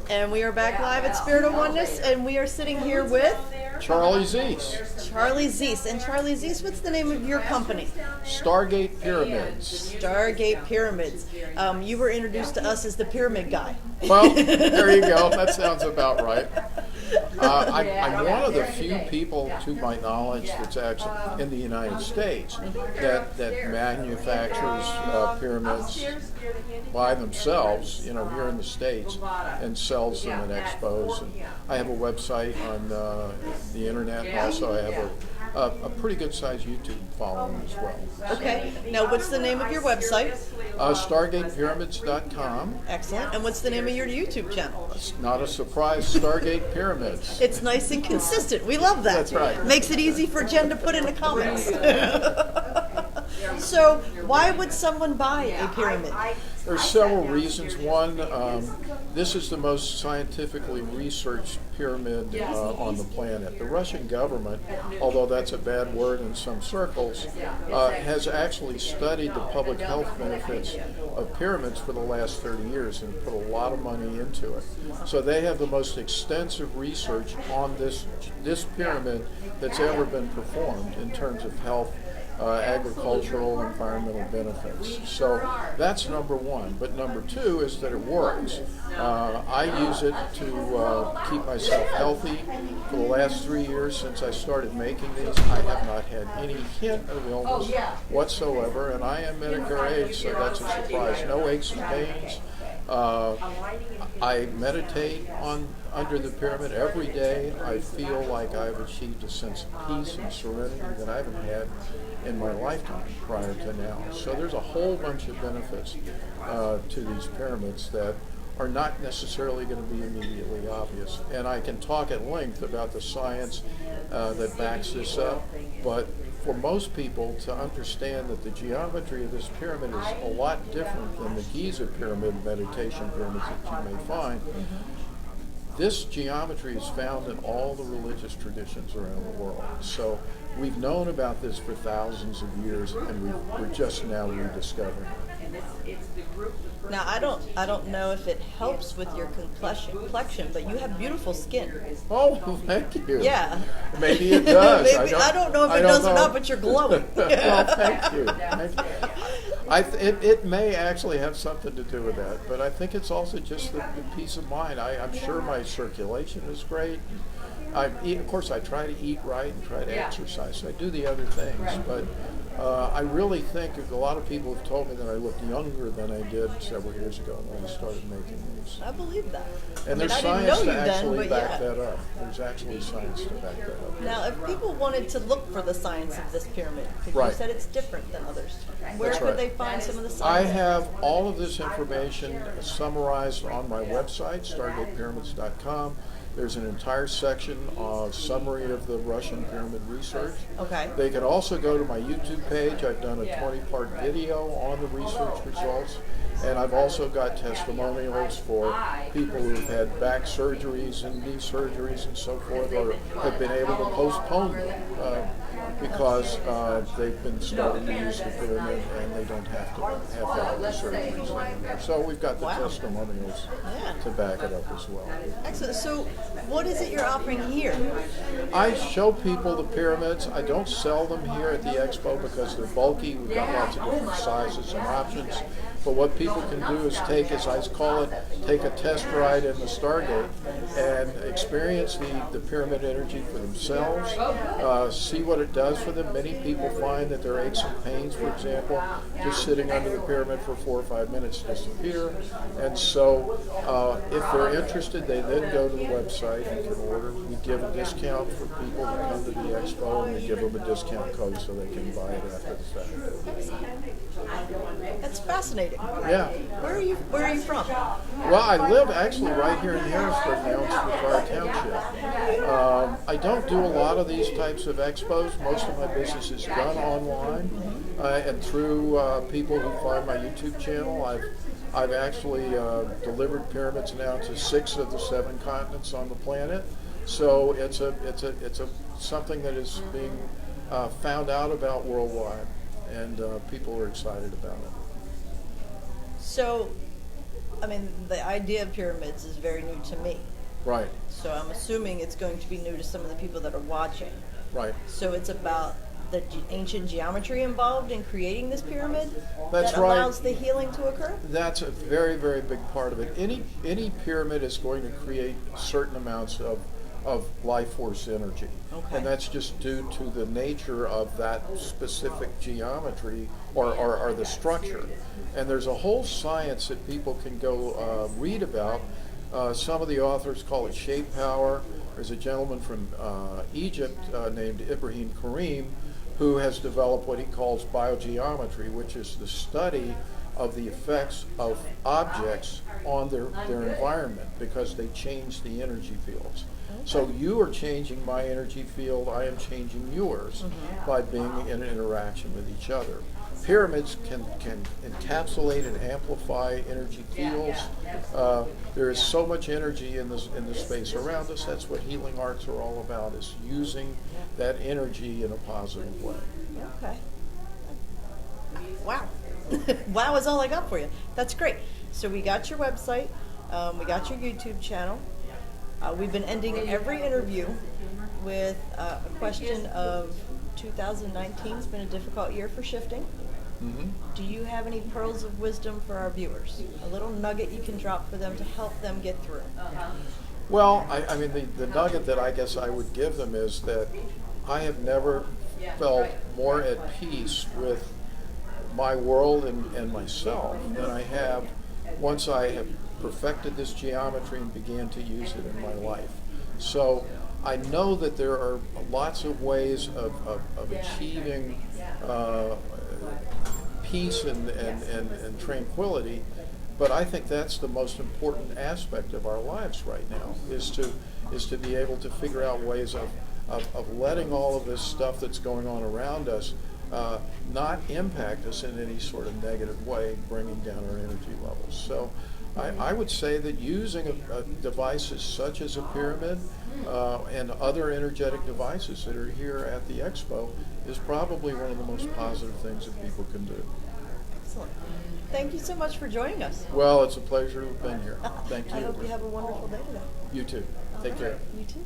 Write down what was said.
And we are back live at Spirit of Oneness, and we are sitting here with Charlie Ziese. Charlie Ziese. And Charlie Ziese, what's the name of your company? Stargate Pyramids. Stargate Pyramids. You were introduced to us as the pyramid guy. Well, there you go. That sounds about right. I'm one of the few people, to my knowledge, that's actually in the United States that manufactures pyramids by themselves, here in the States, and sells them at expos. And I have a website on the internet. Also, I have a pretty good sized YouTube following as well. Okay. Now, what's the name of your website? StargatePyramids.com. Excellent. And what's the name of your YouTube channel? It's not a surprise. Stargate Pyramids. It's nice and consistent. We love that. That's right. Makes it easy for Jen to put in the comments. So, why would someone buy a pyramid? There's several reasons. One, this is the most scientifically researched pyramid on the planet. The Russian government, although that's a bad word in some circles, has actually studied the public health benefits of pyramids for the last 30 years and put a lot of money into it. So they have the most extensive research on this pyramid that's ever been performed in terms of health, agricultural, environmental benefits. So that's number one. But number two is that it works. I use it to keep myself healthy. For the last 3 years since I started making these, I have not had any hint of illness whatsoever, and I am Medicare age, so that's a surprise. No aches and pains. I meditate under the pyramid every day. I feel like I've achieved a sense of peace and serenity that I haven't had in my lifetime prior to now. So there's a whole bunch of benefits to these pyramids that are not necessarily going to be immediately obvious. And I can talk at length about the science that backs this up, but for most people to understand that the geometry of this pyramid is a lot different than the Giza pyramid meditation pyramids that you may find. This geometry is found in all the religious traditions around the world. So we've known about this for thousands of years, and we're just now rediscovering it. Now, I don't know if it helps with your complexion, but you have beautiful skin. Oh, thank you. Yeah. Maybe it does. Maybe, I don't know if it does or not, but you're glowing. Well, thank you. It may actually have something to do with that, but I think it's also just the peace of mind. I'm sure my circulation is great. Of course, I try to eat right and try to exercise. So I do the other things, but I really think a lot of people have told me that I look younger than I did several years ago when I started making these. I believe that. And there's science to actually back that up. There's actually science to back that up. Now, if people wanted to look for the science of this pyramid, because you said it's different than others, where could they find some of the science? I have all of this information summarized on my website, StargatePyramids.com. There's an entire section of summary of the Russian pyramid research. Okay. They could also go to my YouTube page. I've done a 20-part video on the research results. And I've also got testimonials for people who've had back surgeries and knee surgeries and so forth, or have been able to postpone them because they've been starting to use the pyramid and they don't have to have the surgeries anymore. So we've got the testimonials to back it up as well. Excellent. So what is it you're offering here? I show people the pyramids. I don't sell them here at the expo because they're bulky. We've got lots of different sizes and options. But what people can do is take, as I call it, take a test ride in the Stargate and experience the pyramid energy for themselves, see what it does for them. Many people find that their aches and pains, for example, just sitting under the pyramid for 4 or 5 minutes disappear. And so if they're interested, they then go to the website and can order. We give a discount for people who come to the expo, and we give them a discount code so they can buy it after the fact. That's fascinating. Yeah. Where are you from? Well, I live actually right here in Harrisburg now in Swiftwater Township. I don't do a lot of these types of expos. Most of my business is done online and through people who find my YouTube channel. I've actually delivered pyramids now to 6 of the 7 continents on the planet. So it's something that is being found out about worldwide, and people are excited about it. So I mean, the idea of pyramids is very new to me. Right, So I'm assuming it's going to be new to some of the people that are watching. right. So it's about the ancient geometry involved in creating this pyramid That's that right. allows the healing to occur? That's a very, very big part of it. Any pyramid is going to create certain amounts of life force energy. Okay. And that's just due to the nature of that specific geometry or the structure. And there's a whole science that people can go read about. Some of the authors call it shape power. There's a gentleman from Egypt named Ibrahim Karim who has developed what he calls biogeometry, which is the study of the effects of objects on their environment because they change the energy fields. So you are changing my energy field, I am changing yours by being in interaction with each other. Pyramids can encapsulate and amplify energy fields. There is so much energy in the space around us. That's what healing arts are all about, is using that energy in a positive way. Okay. Wow. Wow is all I got for you. That's great. So we got your website. We got your YouTube channel. We've been ending every interview with a question of 2019 has been a difficult year for shifting. Mm-hmm. Do you have any pearls of wisdom for our viewers? A little nugget you can drop for them to help them get through? Well, I mean, the nugget that I guess I would give them is that I have never felt more at peace with my world and myself than I have once I have perfected this geometry and began to use it in my life. So I know that there are lots of ways of achieving peace and tranquility, but I think that's the most important aspect of our lives right now, is to be able to figure out ways of letting all of this stuff that's going on around us not impact us in any sort of negative way, bringing down our energy levels. So I would say that using devices such as a pyramid and other energetic devices that are here at the expo is probably one of the most positive things that people can do. Excellent. Thank you so much for joining us. Well, it's a pleasure to have been here. Thank you. I hope you have a wonderful day today. You too. Take care. You too.